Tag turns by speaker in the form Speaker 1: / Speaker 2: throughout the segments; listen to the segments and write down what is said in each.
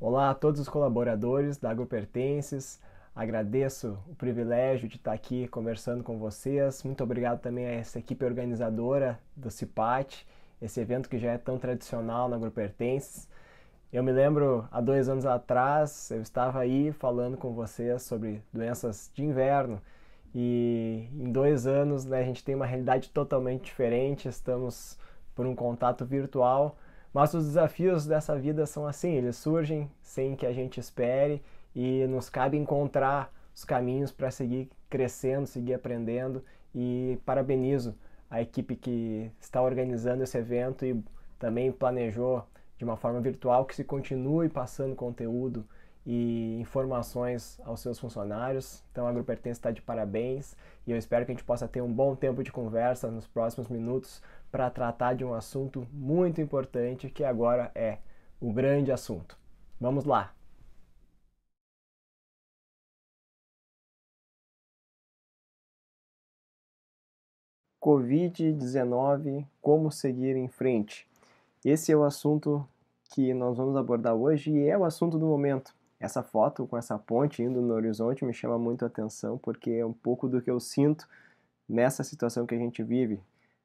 Speaker 1: Olá a todos os colaboradores da Agropertences, agradeço o privilégio de estar aqui conversando com vocês, muito obrigado também a essa equipe organizadora do CIPAT, esse evento que já é tão tradicional na Agropertences. Eu me lembro, há 2 anos atrás, eu estava aí falando com vocês sobre doenças de inverno e em 2 anos, né, a gente tem uma realidade totalmente diferente, estamos por um contato virtual, mas os desafios dessa vida são assim, eles surgem sem que a gente espere e nos cabe encontrar os caminhos para seguir crescendo, seguir aprendendo, e parabenizo a equipe que está organizando esse evento e também planejou de uma forma virtual que se continue passando conteúdo e informações aos seus funcionários. Então a Agropertences está de parabéns e eu espero que a gente possa ter um bom tempo de conversa nos próximos minutos para tratar de um assunto muito importante que agora é o grande assunto. Vamos lá! Covid-19, como seguir em frente? Esse é o assunto que nós vamos abordar hoje e é o assunto do momento. Essa foto com essa ponte indo no horizonte me chama muito a atenção porque é um pouco do que eu sinto nessa situação que a gente vive.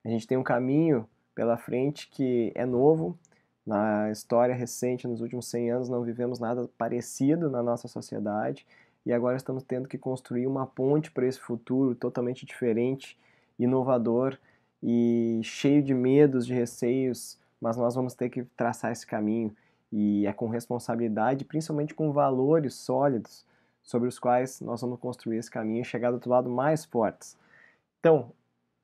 Speaker 1: A gente tem um caminho pela frente que é novo. Na história recente, nos últimos 100 anos, não vivemos nada parecido na nossa sociedade e agora estamos tendo que construir uma ponte para esse futuro totalmente diferente, inovador e cheio de medos, de receios, mas nós vamos ter que traçar esse caminho e é com responsabilidade, principalmente com valores sólidos sobre os quais nós vamos construir esse caminho e chegar do outro lado mais fortes. Então,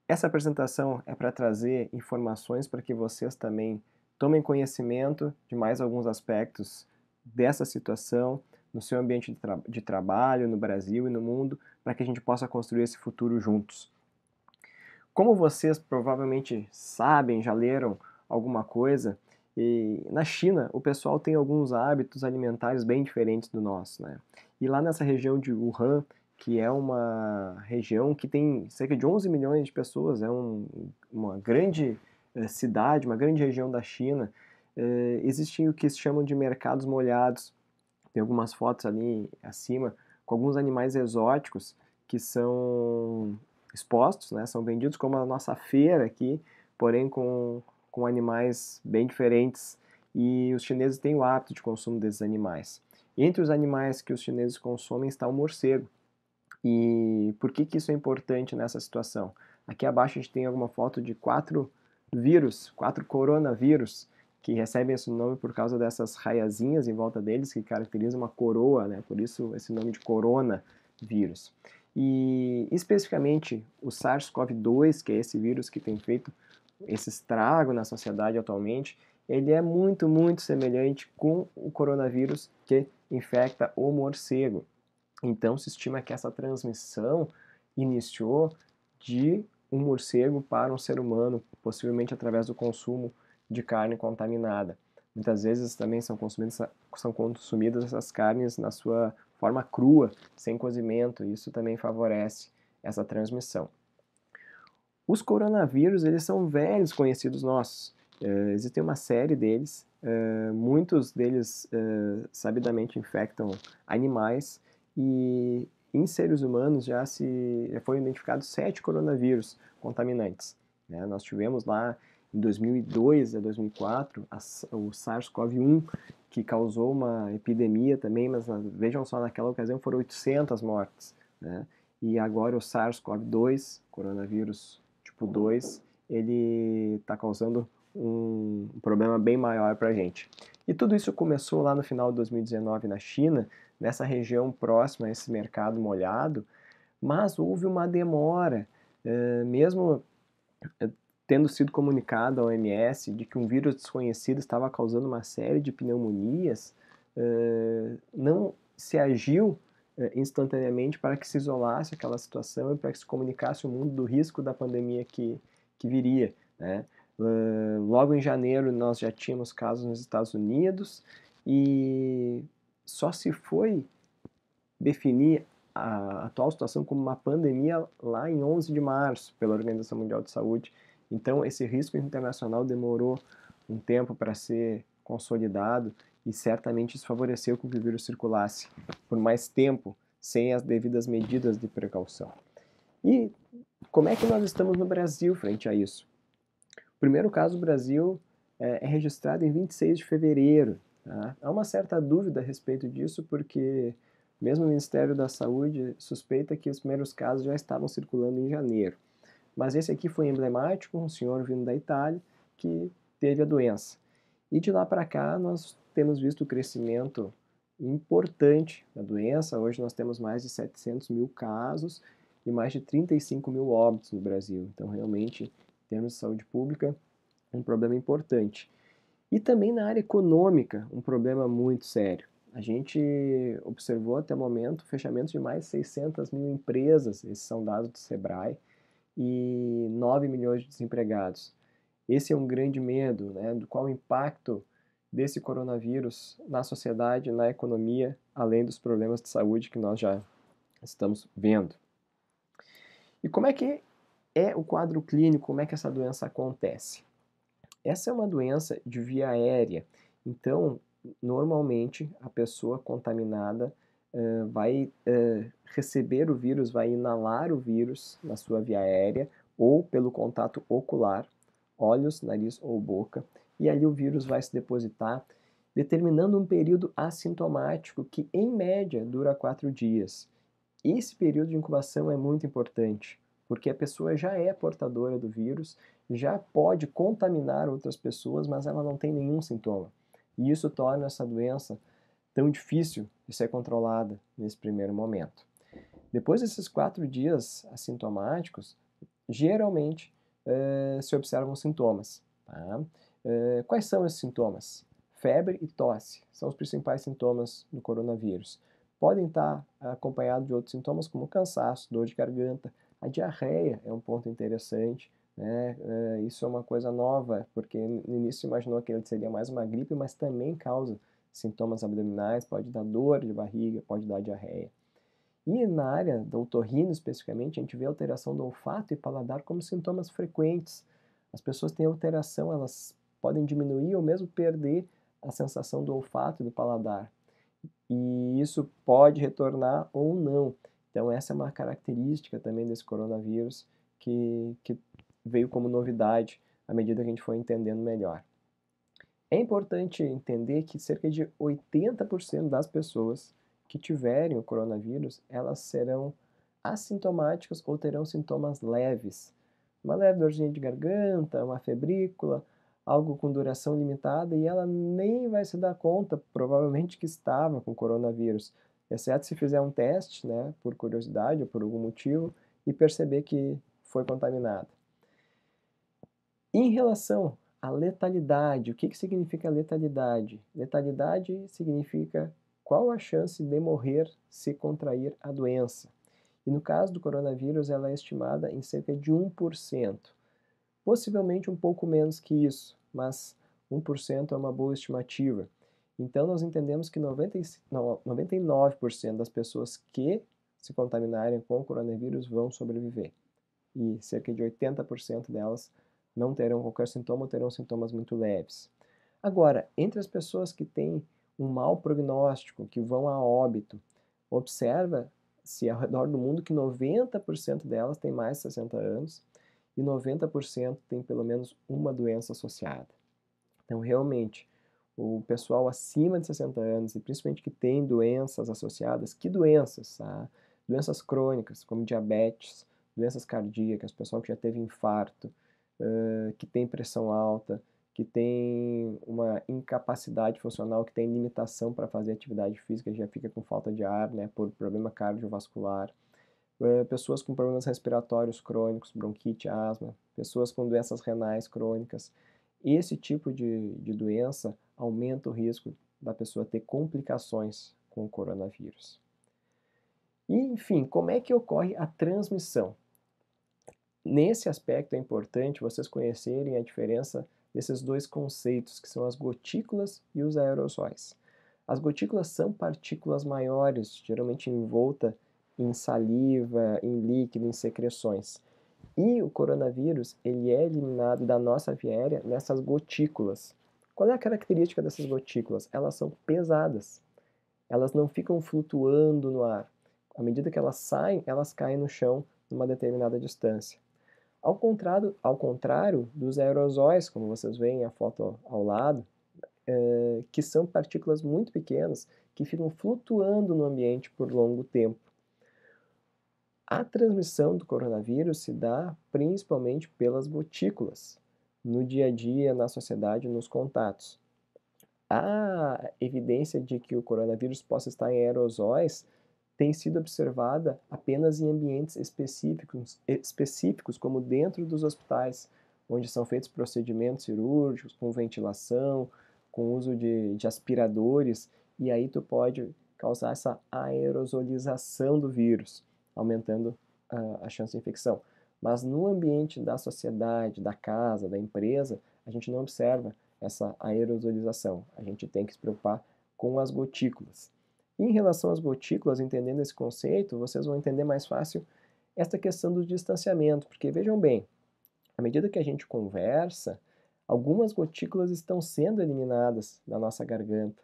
Speaker 1: essa apresentação é para trazer informações para que vocês também tomem conhecimento de mais alguns aspectos dessa situação no seu ambiente de trabalho, no Brasil e no mundo, para que a gente possa construir esse futuro juntos. Como vocês provavelmente sabem, já leram alguma coisa, e na China o pessoal tem alguns hábitos alimentares bem diferentes do nosso, né? E lá nessa região de Wuhan, que é uma região que tem cerca de 11 milhões de pessoas, é uma grande cidade, uma grande região da China, existem o que se chamam de mercados molhados. Tem algumas fotos ali acima com alguns animais exóticos que são expostos, né? São vendidos como a nossa feira aqui, porém com animais bem diferentes. E os chineses têm o hábito de consumo desses animais. Entre os animais que os chineses consomem está o morcego. E por que isso é importante nessa situação? Aqui abaixo a gente tem alguma foto de 4 coronavírus, que recebem esse nome por causa dessas raiazinhas em volta deles, que caracterizam uma coroa, né? Por isso esse nome de coronavírus. E especificamente o SARS-CoV-2, que é esse vírus que tem feito esse estrago na sociedade atualmente, ele é muito, muito semelhante com o coronavírus que infecta o morcego. Então se estima que essa transmissão iniciou de um morcego para um ser humano, possivelmente através do consumo de carne contaminada. Muitas vezes também são consumidas essas carnes na sua forma crua, sem cozimento, e isso também favorece essa transmissão. Os coronavírus, eles são velhos conhecidos nossos. Existem uma série deles, muitos deles sabidamente infectam animais e em seres humanos já foram identificados 7 coronavírus contaminantes. Né? Nós tivemos lá em 2002 a 2004 o SARS-CoV-1, que causou uma epidemia também, mas vejam só, naquela ocasião foram 800 mortes. Né? E agora o SARS-CoV-2, coronavírus tipo 2, ele está causando um problema bem maior para a gente. E tudo isso começou lá no final de 2019 na China, nessa região próxima a esse mercado molhado, mas houve uma demora, mesmo tendo sido comunicado à OMS de que um vírus desconhecido estava causando uma série de pneumonias, não se agiu instantaneamente para que se isolasse aquela situação e para que se comunicasse ao mundo do risco da pandemia que viria. Né? Logo em janeiro nós já tínhamos casos nos Estados Unidos e só se foi definir a atual situação como uma pandemia lá em 11 de março pela Organização Mundial de Saúde. Então esse risco internacional demorou um tempo para ser consolidado e certamente isso favoreceu com que o vírus circulasse por mais tempo, sem as devidas medidas de precaução. E como é que nós estamos no Brasil frente a isso? O primeiro caso do Brasil é registrado em 26 de fevereiro. Tá? Há uma certa dúvida a respeito disso, porque mesmo o Ministério da Saúde suspeita que os primeiros casos já estavam circulando em janeiro. Mas esse aqui foi emblemático, um senhor vindo da Itália que teve a doença. E de lá para cá nós temos visto o crescimento importante da doença. Hoje nós temos mais de 700 mil casos e mais de 35 mil óbitos no Brasil. Então, realmente, em termos de saúde pública, um problema importante. E também na área econômica, um problema muito sério. A gente observou até o momento fechamentos de mais de 600 mil empresas, esses são dados do Sebrae, e 9 milhões de desempregados. Esse é um grande medo, né, do qual o impacto desse coronavírus na sociedade, na economia, além dos problemas de saúde que nós já estamos vendo. E como é que é o quadro clínico, como é que essa doença acontece? Essa é uma doença de via aérea, então, normalmente, a pessoa contaminada vai receber o vírus, vai inalar o vírus na sua via aérea ou pelo contato ocular, olhos, nariz ou boca, e ali o vírus vai se depositar, determinando um período assintomático que, em média, dura 4 dias. Esse período de incubação é muito importante, porque a pessoa já é portadora do vírus, já pode contaminar outras pessoas, mas ela não tem nenhum sintoma. E isso torna essa doença tão difícil de ser controlada nesse primeiro momento. Depois desses 4 dias assintomáticos, geralmente se observam sintomas. Tá? Quais são esses sintomas? Febre e tosse são os principais sintomas do coronavírus. Podem estar acompanhados de outros sintomas como cansaço, dor de garganta. A diarreia é um ponto interessante, né? Isso é uma coisa nova, porque no início se imaginou que ele seria mais uma gripe, mas também causa sintomas abdominais, pode dar dor de barriga, pode dar diarreia. E na área do otorrino, especificamente, a gente vê alteração do olfato e paladar como sintomas frequentes. As pessoas têm alteração, elas podem diminuir ou mesmo perder a sensação do olfato e do paladar. E isso pode retornar ou não. Então, essa é uma característica também desse coronavírus que veio como novidade à medida que a gente foi entendendo melhor. É importante entender que cerca de 80% das pessoas que tiverem o coronavírus, elas serão assintomáticas ou terão sintomas leves. Uma leve dorzinha de garganta, uma febrícula, algo com duração limitada, e ela nem vai se dar conta, provavelmente, que estava com coronavírus, exceto se fizer um teste, né, por curiosidade ou por algum motivo, e perceber que foi contaminada. Em relação à letalidade, o que significa letalidade? Letalidade significa qual a chance de morrer se contrair a doença. E no caso do coronavírus, ela é estimada em cerca de 1%. Possivelmente um pouco menos que isso, mas 1% é uma boa estimativa. Então, nós entendemos que 99% das pessoas que se contaminarem com o coronavírus vão sobreviver. E cerca de 80% delas não terão qualquer sintoma ou terão sintomas muito leves. Agora, entre as pessoas que têm um mau prognóstico, que vão a óbito, observa-se ao redor do mundo que 90% delas têm mais de 60 anos e 90% têm pelo menos uma doença associada. Então, realmente, o pessoal acima de 60 anos, e principalmente que tem doenças associadas, que doenças? Doenças crônicas, como diabetes, doenças cardíacas, pessoal que já teve infarto, que tem pressão alta, que tem uma incapacidade funcional, que tem limitação para fazer atividade física, já fica com falta de ar, né, por problema cardiovascular, pessoas com problemas respiratórios crônicos, bronquite, asma, pessoas com doenças renais crônicas. Esse tipo de doença aumenta o risco da pessoa ter complicações com o coronavírus. E, enfim, como é que ocorre a transmissão? Nesse aspecto é importante vocês conhecerem a diferença desses dois conceitos, que são as gotículas e os aerossóis. As gotículas são partículas maiores, geralmente envolta em saliva, em líquido, em secreções. E o coronavírus, ele é eliminado da nossa via aérea nessas gotículas. Qual é a característica dessas gotículas? Elas são pesadas. Elas não ficam flutuando no ar. À medida que elas saem, elas caem no chão numa determinada distância. Ao contrário dos aerosóis, como vocês veem a foto ao lado, que são partículas muito pequenas que ficam flutuando no ambiente por longo tempo. A transmissão do coronavírus se dá principalmente pelas gotículas, no dia a dia, na sociedade, nos contatos. A evidência de que o coronavírus possa estar em aerosóis tem sido observada apenas em ambientes específicos, como dentro dos hospitais, onde são feitos procedimentos cirúrgicos, com ventilação, com uso de aspiradores, e aí tu pode causar essa aerosolização do vírus, aumentando a chance de infecção. Mas no ambiente da sociedade, da casa, da empresa, a gente não observa essa aerosolização. A gente tem que se preocupar com as gotículas. Em relação às gotículas, entendendo esse conceito, vocês vão entender mais fácil esta questão do distanciamento, porque vejam bem, à medida que a gente conversa, algumas gotículas estão sendo eliminadas da nossa garganta.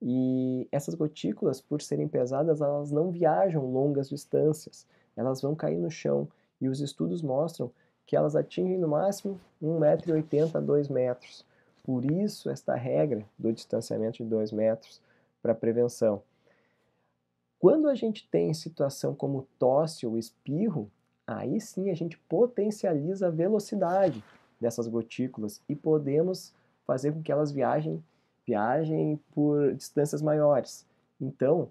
Speaker 1: E essas gotículas, por serem pesadas, elas não viajam longas distâncias, elas vão cair no chão. E os estudos mostram que elas atingem no máximo 1,80 m a 2 metros. Por isso, esta regra do distanciamento de 2 metros para prevenção. Quando a gente tem situação como tosse ou espirro, aí sim a gente potencializa a velocidade dessas gotículas e podemos fazer com que elas viajem por distâncias maiores. Então,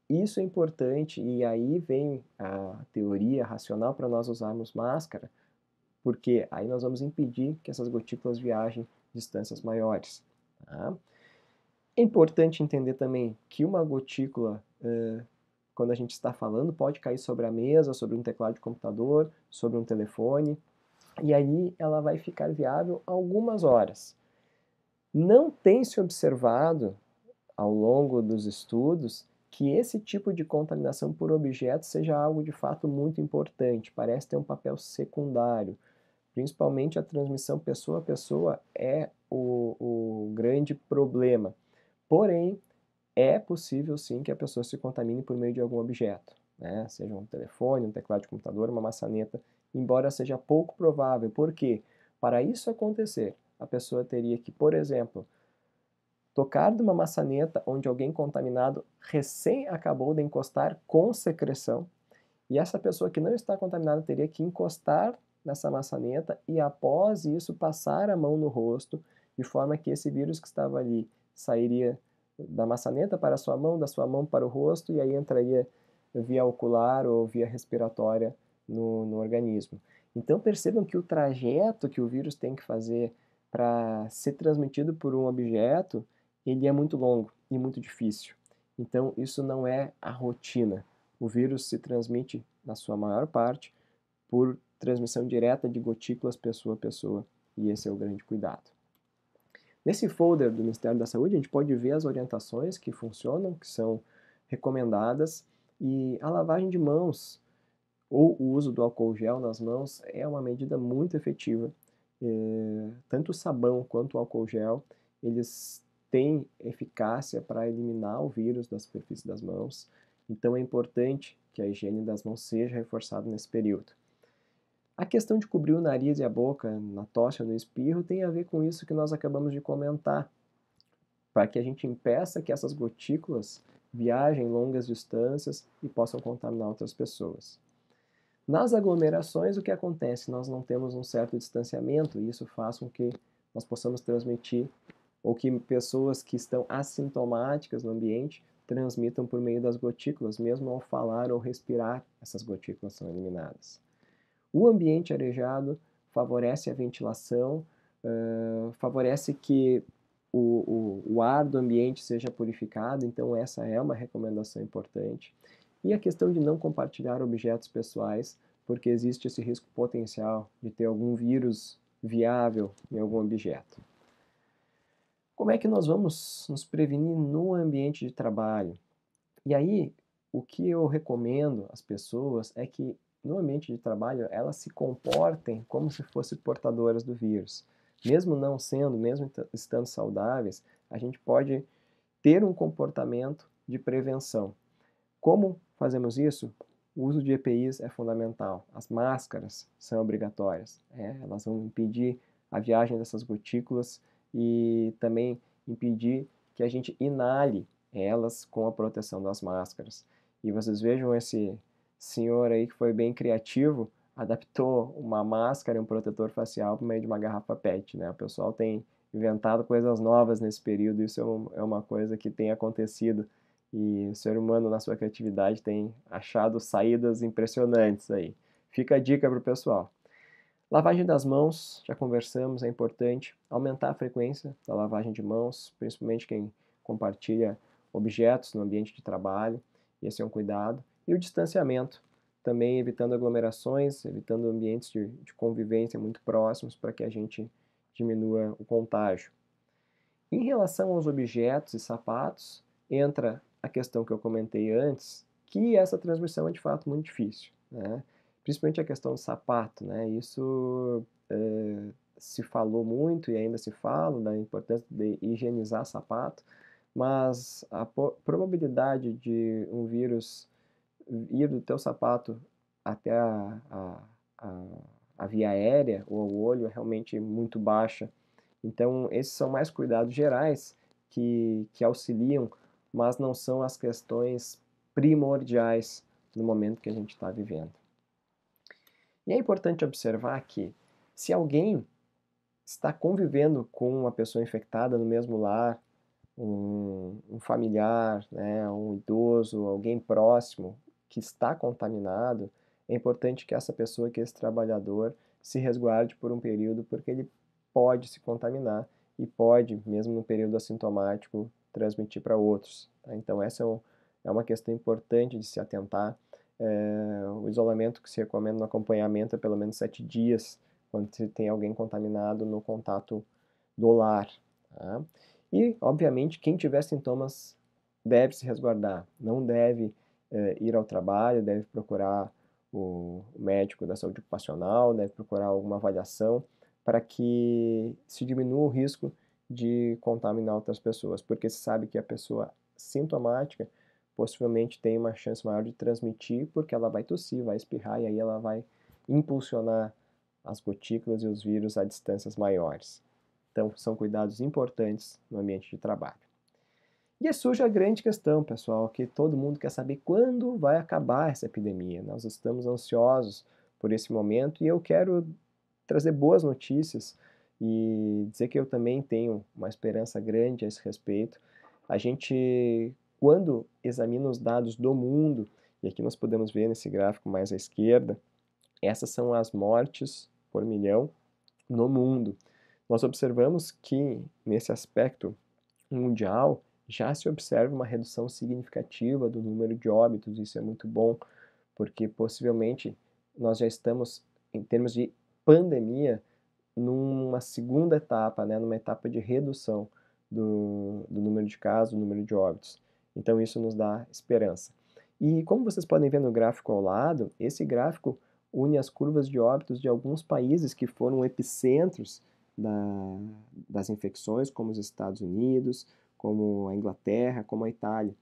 Speaker 1: isso é importante e aí vem a teoria racional para nós usarmos máscara, porque aí nós vamos impedir que essas gotículas viajem distâncias maiores. Tá? É importante entender também que uma gotícula, quando a gente está falando, pode cair sobre a mesa, sobre um teclado de computador, sobre um telefone, e aí ela vai ficar viável algumas horas. Não tem se observado, ao longo dos estudos, que esse tipo de contaminação por objetos seja algo de fato muito importante, parece ter um papel secundário. Principalmente a transmissão pessoa a pessoa é o grande problema. Porém, é possível sim que a pessoa se contamine por meio de algum objeto, né? Seja um telefone, um teclado de computador, uma maçaneta, embora seja pouco provável. Por quê? Para isso acontecer, a pessoa teria que, por exemplo, tocar numa maçaneta onde alguém contaminado recém acabou de encostar com secreção, e essa pessoa que não está contaminada teria que encostar nessa maçaneta e após isso passar a mão no rosto, de forma que esse vírus que estava ali sairia da maçaneta para a sua mão, da sua mão para o rosto, e aí entraria via ocular ou via respiratória no organismo. Então percebam que o trajeto que o vírus tem que fazer para ser transmitido por um objeto, ele é muito longo e muito difícil. Então isso não é a rotina. O vírus se transmite, na sua maior parte, por transmissão direta de gotículas pessoa a pessoa, e esse é o grande cuidado. Nesse folder do Ministério da Saúde, a gente pode ver as orientações que funcionam, que são recomendadas, e a lavagem de mãos ou o uso do álcool gel nas mãos é uma medida muito efetiva. Tanto o sabão quanto o álcool gel, eles têm eficácia para eliminar o vírus da superfície das mãos, então é importante que a higiene das mãos seja reforçada nesse período. A questão de cobrir o nariz e a boca na tosse ou no espirro tem a ver com isso que nós acabamos de comentar, para que a gente impeça que essas gotículas viajem longas distâncias e possam contaminar outras pessoas. Nas aglomerações, o que acontece? Nós não temos um certo distanciamento e isso faz com que nós possamos transmitir, ou que pessoas que estão assintomáticas no ambiente transmitam por meio das gotículas, mesmo ao falar ou respirar, essas gotículas são eliminadas. O ambiente arejado favorece a ventilação, favorece que o ar do ambiente seja purificado, então essa é uma recomendação importante. E a questão de não compartilhar objetos pessoais, porque existe esse risco potencial de ter algum vírus viável em algum objeto. Como é que nós vamos nos prevenir no ambiente de trabalho? E aí, o que eu recomendo às pessoas é que no ambiente de trabalho elas se comportem como se fossem portadoras do vírus. mesmo não sendo, mesmo estando saudáveis, a gente pode ter um comportamento de prevenção. Como fazemos isso? O uso de EPIs é fundamental. As máscaras são obrigatórias. Elas vão impedir a viagem dessas gotículas e também impedir que a gente inale elas com a proteção das máscaras. E vocês vejam esse senhor aí que foi bem criativo, adaptou uma máscara e um protetor facial por meio de uma garrafa PET, né? O pessoal tem inventado coisas novas nesse período, isso é uma coisa que tem acontecido e o ser humano, na sua criatividade, tem achado saídas impressionantes aí. Fica a dica para o pessoal. Lavagem das mãos, já conversamos, é importante. Aumentar a frequência da lavagem de mãos, principalmente quem compartilha objetos no ambiente de trabalho. Esse é um cuidado. E o distanciamento, também evitando aglomerações, evitando ambientes de convivência muito próximos para que a gente diminua o contágio. Em relação aos objetos e sapatos, entra a questão que eu comentei antes, que essa transmissão é de fato muito difícil, né? Principalmente a questão do sapato, né? Isso se falou muito e ainda se fala da importância de higienizar sapato, mas a probabilidade de um vírus ir do teu sapato até a, a via aérea ou o olho é realmente muito baixa. Então, esses são mais cuidados gerais que auxiliam, mas não são as questões primordiais no momento que a gente está vivendo. E é importante observar que, se alguém está convivendo com uma pessoa infectada no mesmo lar, um familiar, né, um idoso, alguém próximo que está contaminado, é importante que essa pessoa, que esse trabalhador, se resguarde por um período, porque ele pode se contaminar e pode, mesmo no período assintomático, transmitir para outros. Tá? Então, essa é uma questão importante de se atentar. O isolamento que se recomenda no acompanhamento é pelo menos 7 dias, quando se tem alguém contaminado no contato do lar. Tá? E, obviamente, quem tiver sintomas deve se resguardar, não deve ir ao trabalho, deve procurar o médico da saúde ocupacional, deve procurar alguma avaliação para que se diminua o risco de contaminar outras pessoas, porque se sabe que a pessoa sintomática possivelmente tem uma chance maior de transmitir, porque ela vai tossir, vai espirrar e aí ela vai impulsionar as gotículas e os vírus a distâncias maiores. Então, são cuidados importantes no ambiente de trabalho. E surge a grande questão, pessoal, que todo mundo quer saber quando vai acabar essa epidemia. Nós estamos ansiosos por esse momento e eu quero trazer boas notícias e dizer que eu também tenho uma esperança grande a esse respeito. A gente, quando examina os dados do mundo, e aqui nós podemos ver nesse gráfico mais à esquerda, essas são as mortes por milhão no mundo. Nós observamos que, nesse aspecto mundial, já se observa uma redução significativa do número de óbitos. Isso é muito bom, porque possivelmente nós já estamos, em termos de pandemia, numa segunda etapa, né, numa etapa de redução do número de casos, do número de óbitos. Então isso nos dá esperança. E como vocês podem ver no gráfico ao lado, esse gráfico une as curvas de óbitos de alguns países que foram epicentros das infecções, como os Estados Unidos, como a Inglaterra, como a Itália.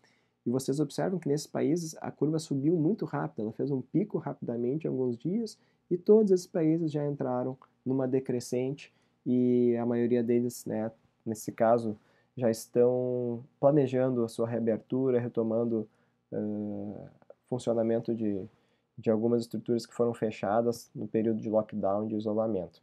Speaker 1: E vocês observam que nesses países a curva subiu muito rápido, ela fez um pico rapidamente em alguns dias e todos esses países já entraram numa decrescente e a maioria deles, né, nesse caso, já estão planejando a sua reabertura, retomando funcionamento de algumas estruturas que foram fechadas no período de lockdown, de isolamento.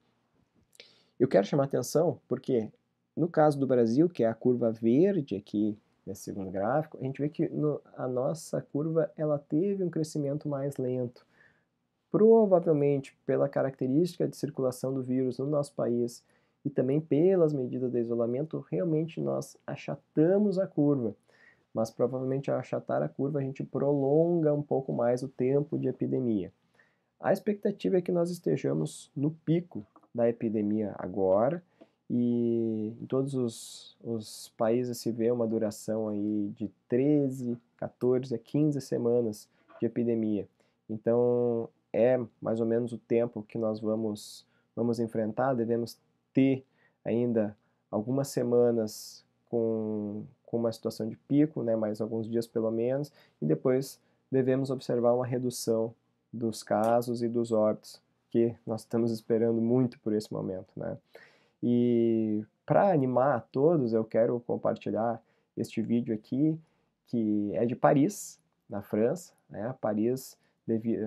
Speaker 1: Eu quero chamar atenção porque, no caso do Brasil, que é a curva verde aqui nesse segundo gráfico, a gente vê que a nossa curva ela teve um crescimento mais lento. Provavelmente pela característica de circulação do vírus no nosso país e também pelas medidas de isolamento, realmente nós achatamos a curva. Mas provavelmente ao achatar a curva a gente prolonga um pouco mais o tempo de epidemia. A expectativa é que nós estejamos no pico da epidemia agora e em todos os países se vê uma duração aí de 13, 14 a 15 semanas de epidemia. Então é mais ou menos o tempo que nós vamos enfrentar, devemos ter ainda algumas semanas com uma situação de pico, né, mais alguns dias pelo menos, e depois devemos observar uma redução dos casos e dos óbitos, que nós estamos esperando muito por esse momento, né? E para animar a todos, eu quero compartilhar este vídeo aqui, que é de Paris, na França, né? Paris,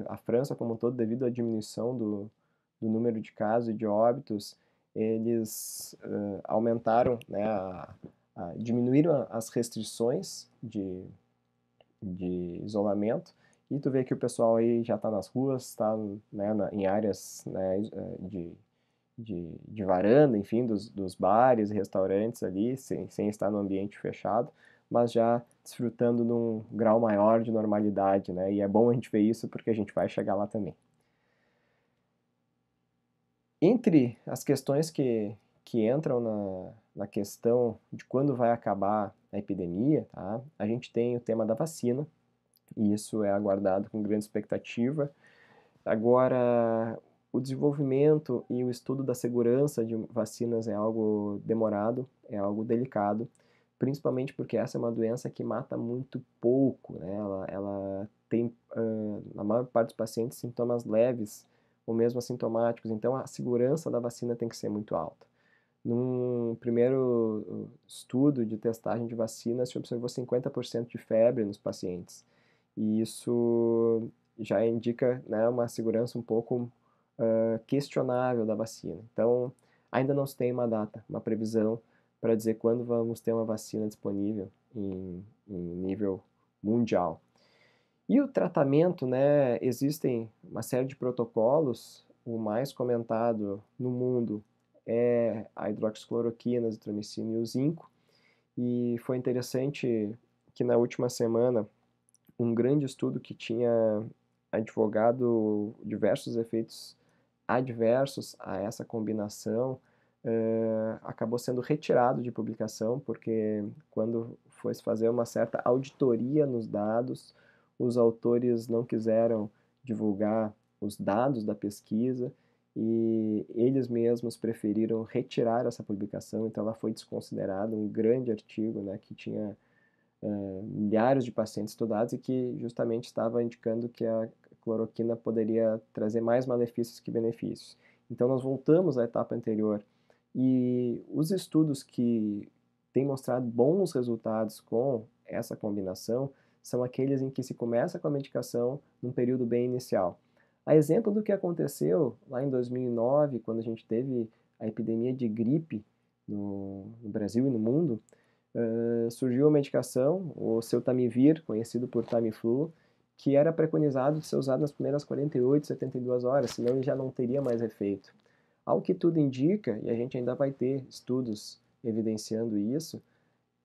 Speaker 1: a França como um todo, devido à diminuição do número de casos e de óbitos, eles aumentaram, né, diminuíram as restrições de isolamento, e tu vê que o pessoal aí já está nas ruas, está, né, em áreas, né, de varanda, enfim, dos bares e restaurantes ali, sem estar no ambiente fechado, mas já desfrutando num grau maior de normalidade, né? E é bom a gente ver isso porque a gente vai chegar lá também. Entre as questões que entram na questão de quando vai acabar a epidemia, tá? A gente tem o tema da vacina, e isso é aguardado com grande expectativa. Agora, o desenvolvimento e o estudo da segurança de vacinas é algo demorado, é algo delicado, principalmente porque essa é uma doença que mata muito pouco, né? Ela tem, na maior parte dos pacientes, sintomas leves ou mesmo assintomáticos, então a segurança da vacina tem que ser muito alta. Num primeiro estudo de testagem de vacinas, se observou 50% de febre nos pacientes, e isso já indica, né, uma segurança um pouco questionável da vacina. Então, ainda não se tem uma data, uma previsão para dizer quando vamos ter uma vacina disponível em nível mundial. E o tratamento, né, existem uma série de protocolos, o mais comentado no mundo é a hidroxicloroquina, azitromicina e o zinco, e foi interessante que na última semana um grande estudo que tinha advogado diversos efeitos adversos a essa combinação acabou sendo retirado de publicação, porque quando foi fazer uma certa auditoria nos dados, os autores não quiseram divulgar os dados da pesquisa e eles mesmos preferiram retirar essa publicação, então ela foi desconsiderada, um grande artigo, né, que tinha milhares de pacientes estudados e que justamente estava indicando que a cloroquina poderia trazer mais malefícios que benefícios. Então nós voltamos à etapa anterior e os estudos que têm mostrado bons resultados com essa combinação são aqueles em que se começa com a medicação num período bem inicial. A exemplo do que aconteceu lá em 2009, quando a gente teve a epidemia de gripe no Brasil e no mundo, surgiu a medicação, o Celtamivir, conhecido por Tamiflu, que era preconizado de ser usado nas primeiras 48, 72 horas, senão ele já não teria mais efeito. Ao que tudo indica, e a gente ainda vai ter estudos evidenciando isso,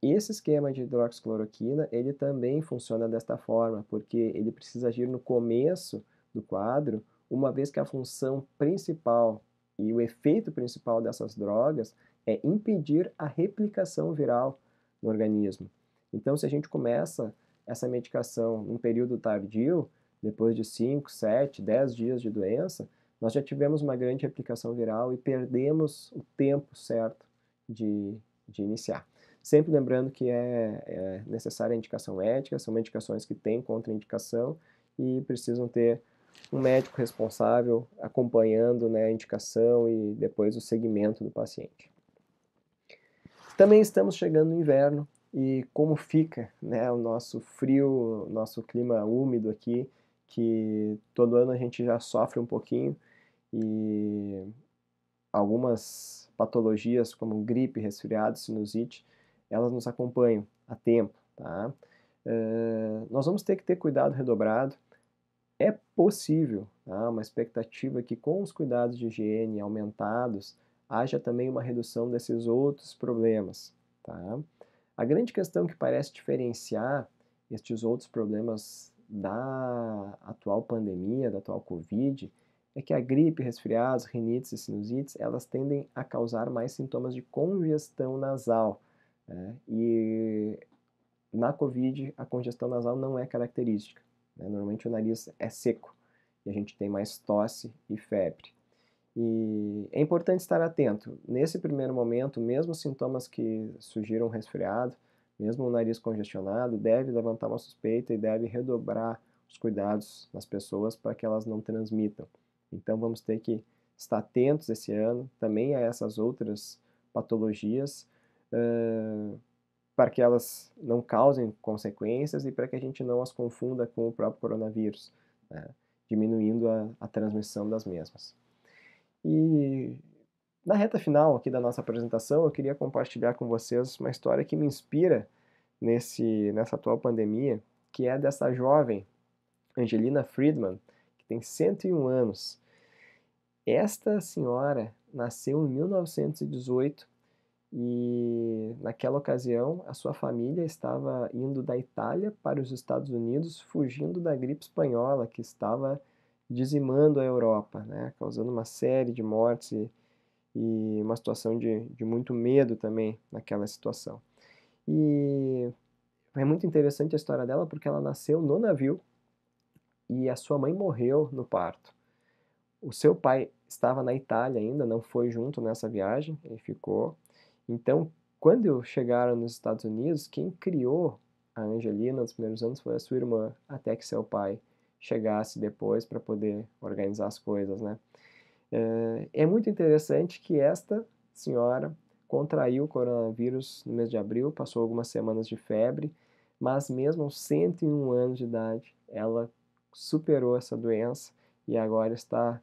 Speaker 1: esse esquema de hidroxicloroquina, ele também funciona desta forma, porque ele precisa agir no começo do quadro, uma vez que a função principal e o efeito principal dessas drogas é impedir a replicação viral no organismo. Então, se a gente começa essa medicação num período tardio, depois de 5, 7, 10 dias de doença, nós já tivemos uma grande replicação viral e perdemos o tempo certo de iniciar. Sempre lembrando que é necessária a indicação ética, são medicações que têm contraindicação e precisam ter um médico responsável acompanhando, né, a indicação e depois o segmento do paciente. Também estamos chegando no inverno e como fica, né, o nosso frio, nosso clima úmido aqui, que todo ano a gente já sofre um pouquinho e algumas patologias como gripe, resfriado, sinusite, elas nos acompanham a tempo, tá? Nós vamos ter que ter cuidado redobrado. É possível, tá? Uma expectativa que com os cuidados de higiene aumentados, haja também uma redução desses outros problemas, tá? A grande questão que parece diferenciar estes outros problemas da atual pandemia, da atual Covid, é que a gripe, resfriados, rinites e sinusites, elas tendem a causar mais sintomas de congestão nasal, né? E na Covid, a congestão nasal não é característica, né? Normalmente o nariz é seco e a gente tem mais tosse e febre. E é importante estar atento. Nesse primeiro momento, mesmo sintomas que sugiram resfriado, mesmo o nariz congestionado, deve levantar uma suspeita e deve redobrar os cuidados nas pessoas para que elas não transmitam. Então vamos ter que estar atentos esse ano também a essas outras patologias, para que elas não causem consequências e para que a gente não as confunda com o próprio coronavírus, né, diminuindo a transmissão das mesmas. E na reta final aqui da nossa apresentação, eu queria compartilhar com vocês uma história que me inspira nessa atual pandemia, que é dessa jovem, Angelina Friedman, que tem 101 anos. Esta senhora nasceu em 1918 e naquela ocasião a sua família estava indo da Itália para os Estados Unidos, fugindo da gripe espanhola que estava dizimando a Europa, né, causando uma série de mortes e uma situação de muito medo também naquela situação. E é muito interessante a história dela porque ela nasceu no navio e a sua mãe morreu no parto. O seu pai estava na Itália ainda, não foi junto nessa viagem, ele ficou. Então, quando chegaram nos Estados Unidos, quem criou a Angelina nos primeiros anos foi a sua irmã, até que seu pai chegasse depois para poder organizar as coisas, né? É muito interessante que esta senhora contraiu o coronavírus no mês de abril, passou algumas semanas de febre, mas mesmo aos 101 anos de idade, ela superou essa doença e agora está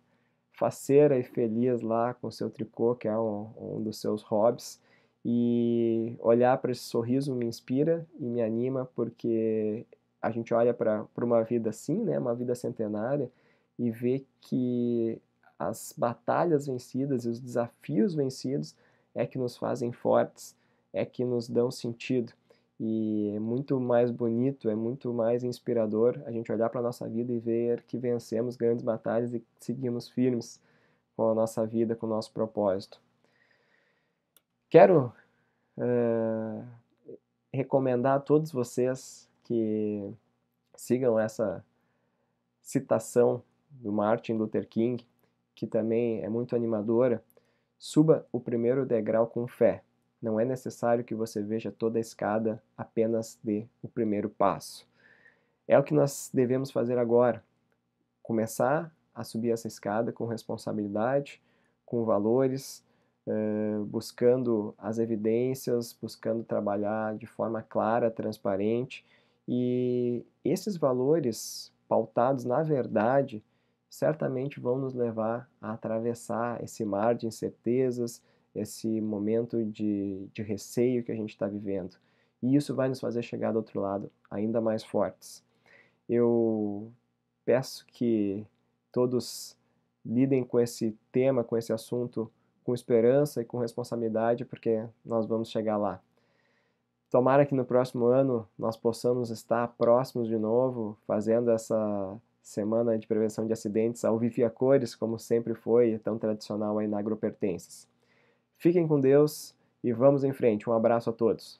Speaker 1: faceira e feliz lá com seu tricô, que é um dos seus hobbies. E olhar para esse sorriso me inspira e me anima, porque a gente olha para uma vida assim, né, uma vida centenária, e vê que as batalhas vencidas e os desafios vencidos é que nos fazem fortes, é que nos dão sentido. E é muito mais bonito, é muito mais inspirador a gente olhar para a nossa vida e ver que vencemos grandes batalhas e seguimos firmes com a nossa vida, com o nosso propósito. Quero recomendar a todos vocês que sigam essa citação do Martin Luther King, que também é muito animadora. Suba o primeiro degrau com fé. Não é necessário que você veja toda a escada, apenas dê o primeiro passo. É o que nós devemos fazer agora. Começar a subir essa escada com responsabilidade, com valores, buscando as evidências, buscando trabalhar de forma clara, transparente. E esses valores pautados na verdade certamente vão nos levar a atravessar esse mar de incertezas, esse momento de receio que a gente está vivendo. E isso vai nos fazer chegar do outro lado ainda mais fortes. Eu peço que todos lidem com esse tema, com esse assunto, com esperança e com responsabilidade, porque nós vamos chegar lá. Tomara que no próximo ano nós possamos estar próximos de novo, fazendo essa semana de prevenção de acidentes ao vivo e a cores, como sempre foi, tão tradicional aí na Agropertences. Fiquem com Deus e vamos em frente. Um abraço a todos.